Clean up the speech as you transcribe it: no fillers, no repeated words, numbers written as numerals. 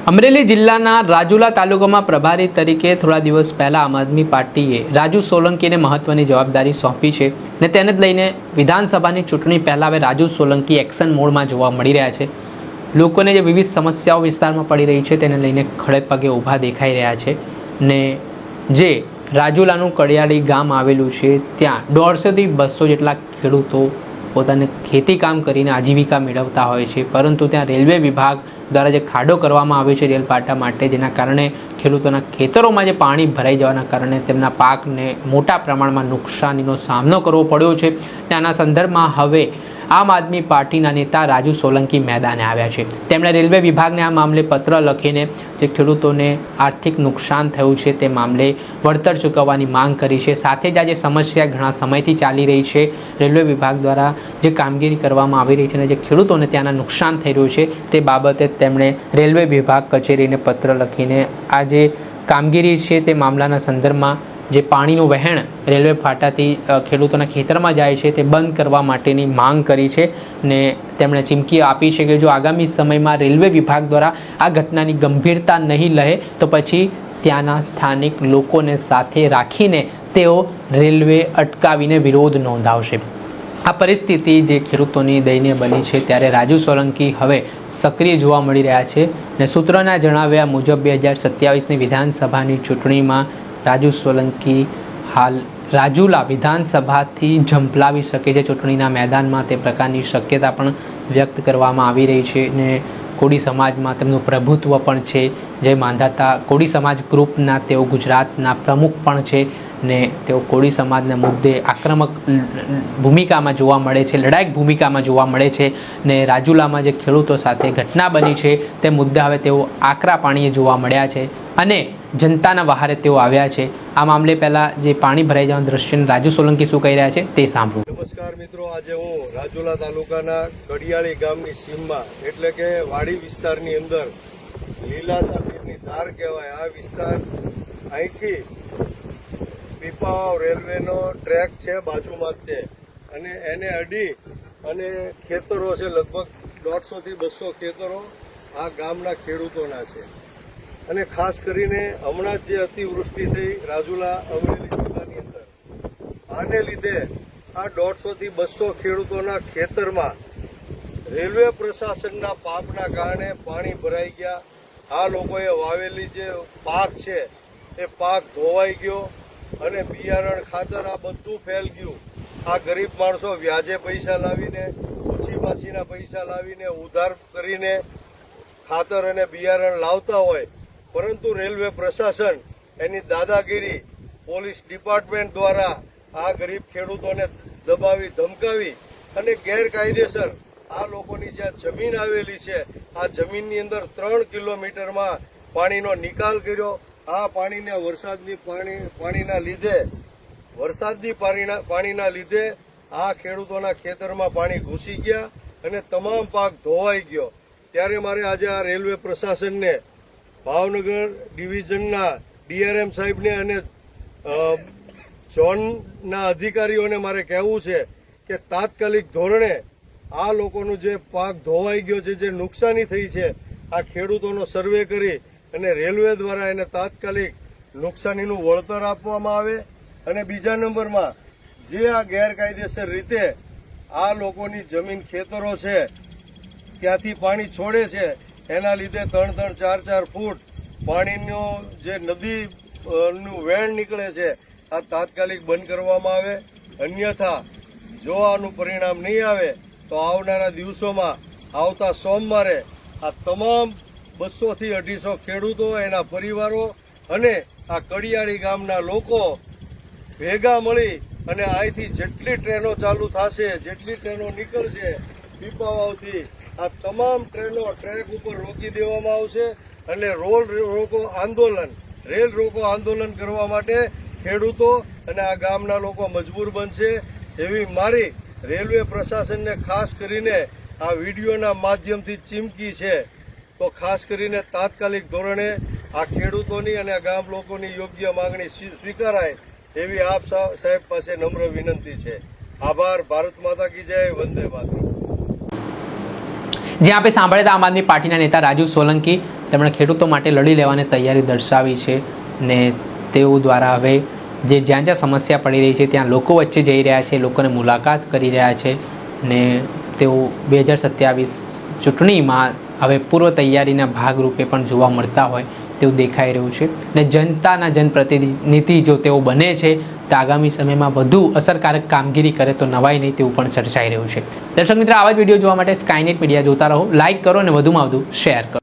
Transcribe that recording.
અમરેલી જિલ્લાના રાજુલા તાલુકામાં પ્રભારી તરીકે થોડા દિવસ પહેલા આમ આદમી પાર્ટીએ રાજુ સોલંકીને મહત્વની જવાબદારી સોંપી છે ને તેને જ લઈને વિધાનસભાની ચૂંટણી પહેલા હવે રાજુ સોલંકી એક્શન મોડમાં જોવા મળી રહ્યા છે। લોકોને જે વિવિધ સમસ્યાઓ વિસ્તારમાં પડી રહી છે તેને લઈને ખડે પગે ઊભા દેખાઈ રહ્યા છે ને જે રાજુલાનું કડિયાળી ગામ આવેલું છે ત્યાં 150 થી 200 જેટલા ખેડૂતો પોતાને ખેતી કામ કરીને આજીવિકા મેળવતા હોય છે, પરંતુ ત્યાં રેલવે વિભાગ દ્વારા જે ખાડો કરવામાં આવ્યો છે રેલ પાટા માટે, જેના કારણે ખેડૂતોના ખેતરોમાં જે પાણી ભરાઈ જવાના કારણે તેમના પાકને મોટા પ્રમાણમાં નુકસાનીનો સામનો કરવો પડ્યો છે। તેના સંદર્ભમાં હવે આમ આદમી પાર્ટીના નેતા રાજુ સોલંકી મેદાને આવ્યા છે। તેમણે રેલવે વિભાગને આ મામલે પત્ર લખીને જે ખેડૂતોને આર્થિક નુકસાન થયું છે તે મામલે વળતર ચૂકવવાની માંગ કરી છે। સાથે જ આ જે સમસ્યા ઘણા સમયથી ચાલી રહી છે, રેલવે વિભાગ દ્વારા જે કામગીરી કરવામાં આવી રહી છે અને જે ખેડૂતોને ત્યાંના નુકસાન થઈ રહ્યું છે તે બાબતે તેમણે રેલવે વિભાગ કચેરીને પત્ર લખીને આ જે કામગીરી છે તે મામલાના સંદર્ભમાં જે પાણીનું વહેણ રેલવે ફાટાથી ખેડૂતોના ખેતરમાં જાય છે તે બંધ કરવા માટેની માંગ કરી છે ને તેમણે ચીમકી આપી છે કે જો આગામી સમયમાં રેલવે વિભાગ દ્વારા આ ઘટનાની ગંભીરતા નહીં લે તો પછી ત્યાંના સ્થાનિક લોકોને સાથે રાખીને તેઓ રેલવે અટકાવીને વિરોધ નોંધાવશે। આ પરિસ્થિતિ જે ખેડૂતોની દયનીય બની છે ત્યારે રાજુ સોલંકી હવે સક્રિય જોવા મળી રહ્યા છે ને સૂત્રોના જણાવ્યા મુજબ 2027ની વિધાનસભાની ચૂંટણીમાં રાજુ સોલંકી હાલ રાજુલા વિધાનસભાથી ઝંપલાવી શકે છે ચૂંટણીના મેદાનમાં, તે પ્રકારની શક્યતા પણ વ્યક્ત કરવામાં આવી રહી છે ને કોળી સમાજમાં તેમનું પ્રભુત્વ પણ છે। જે માંધાતા કોળી સમાજ ગ્રુપના તેઓ ગુજરાતના પ્રમુખ પણ છે ને તેઓ કોળી સમાજના મુદ્દે આક્રમક ભૂમિકામાં જોવા મળે છે, લડાયક ભૂમિકામાં જોવા મળે છે ને રાજુલામાં જે ખેડૂતો સાથે ઘટના બની છે તે મુદ્દે હવે તેઓ આકરા પાણીએ જોવા મળ્યા છે અને જનતાના વહારે તેઓ આવ્યા છે। આ મામલે પહેલા જે પાણી ભરાઈ જવાના દ્રશ્ય રાજુ સોલંકી શું કહી રહ્યા છે તે સાંભળો। નમસ્કાર મિત્રો, આજે હું રાજુલા તાલુકાના કડિયાળી ગામની સીમમાં એટલે કે વાડી વિસ્તારની અંદર લીલાસાપીરની ધાર કહેવાય આ વિસ્તાર, અહીંથી પીપાવાવ રેલવેનો ટ્રેક છે બાજુમાં જ છે અને એને અડી અને ખેતરો છે, લગભગ 150 થી 200 ખેતરો આ ગામના ખેડૂતોના છે અને ખાસ કરીને હમણાં જ જે અતિવૃષ્ટિ થઈ રાજુલા અમરેલી જિલ્લાની અંદર, આને લીધે આ 150 થી 200 ખેડૂતોના ખેતરમાં રેલવે પ્રશાસનના પાપના કારણે પાણી ભરાઈ ગયા। આ લોકોએ વાવેલી જે પાક છે એ પાક ધોવાઈ ગયો અને બિયારણ ખાતર આ બધું ફેલ ગયું। આ ગરીબ માણસો વ્યાજે પૈસા લાવીને, ઓછી પાછીના પૈસા લાવીને, ઉધાર કરીને ખાતર અને બિયારણ લાવતા હોય, પરંતુ રેલવે પ્રશાસન એની દાદાગીરી પોલીસ ડિપાર્ટમેન્ટ દ્વારા આ ગરીબ ખેડૂતોને દબાવી ધમકાવી અને ગેરકાયદેસર આ લોકોની જ્યાં જમીન આવેલી છે આ જમીનની અંદર 3 કિલોમીટરમાં પાણીનો નિકાલ કર્યો। આ પાણીને વરસાદની પાણીના લીધે આ ખેડૂતોના ખેતરમાં પાણી ઘૂસી ગયા અને તમામ પાક ધોવાઈ ગયો। ત્યારે મારે આજે આ રેલવે પ્રશાસનને, ભાવનગર ડિવિઝનના ડીઆરએમ સાહેબને અને ઝોનના અધિકારીઓને મારે કહેવું છે કે તાત્કાલિક ધોરણે આ લોકોનું જે પાક ધોવાઈ ગયો છે, જે નુકસાની થઈ છે, આ ખેડૂતોનો સર્વે કરી અને રેલવે દ્વારા એને તાત્કાલિક નુકસાનીનું વળતર આપવામાં આવે। અને બીજા નંબરમાં જે આ ગેરકાયદેસર રીતે આ લોકોની જમીન ખેતરો છે ત્યાંથી પાણી છોડે છે એના લીધે 3-3, 4-4 ફૂટ પાણીનો જે નદીનું વહેણ નીકળે છે આ તાત્કાલિક બંધ કરવામાં આવે। અન્યથા જો આનું પરિણામ નહીં આવે તો આવનારા દિવસોમાં, આવતા સોમવારે આ તમામ 200 થી 250 ખેડૂતો, એના પરિવારો અને આ કડિયાળી ગામના લોકો ભેગા મળી અને અહીંથી જેટલી ટ્રેનો ચાલુ થશે, જેટલી ટ્રેનો નીકળશે પીપાવાવથી, આ તમામ ટ્રેનો ટ્રેક ઉપર રોકી દેવામાં આવશે અને રેલ રોકો આંદોલન કરવા માટે ખેડૂતો અને આ ગામના લોકો મજબૂર બનશે એવી મારી રેલવે પ્રશાસનને ખાસ કરીને આ વિડીયોના માધ્યમથી ચીમકી છે। તો ખાસ કરીને તાત્કાલિક ધોરણે આ ખેડૂતોની અને આ ગામ લોકોની યોગ્ય માંગણી સ્વીકારાય એવી આપ સાહેબ પાસે નમ્ર વિનંતી છે। આભાર। ભારત માતા કી જય, વંદે માતરમ। જ્યાં આપણે સાંભળ્યા હતા આમ આદમી પાર્ટીના નેતા રાજુ સોલંકી તેમણે ખેડૂતો માટે લડી લેવાની તૈયારી દર્શાવી છે ને તેઓ દ્વારા હવે જે જ્યાં જ્યાં સમસ્યા પડી રહી છે ત્યાં લોકો વચ્ચે જઈ રહ્યા છે, લોકોને મુલાકાત કરી રહ્યા છે ને તેઓ 2027 ચૂંટણીમાં હવે પૂર્વ તૈયારીના ભાગરૂપે પણ જોવા મળતા હોય તેવું દેખાઈ રહ્યું છે ને જનતાના જનપ્રતિનિધિ જો તેઓ બને છે તો આગામી સમયમાં વધુ અસરકારક કામગીરી કરે તો નવાઈ નહીં તેવું પણ ચર્ચાઈ રહ્યું છે. દર્શક મિત્રો, આવા જ વિડીયો જોવા માટે સ્કાયનેટ મીડિયા જોતા રહો, લાઇક કરો અને વધુમાં વધુ શેર કરો.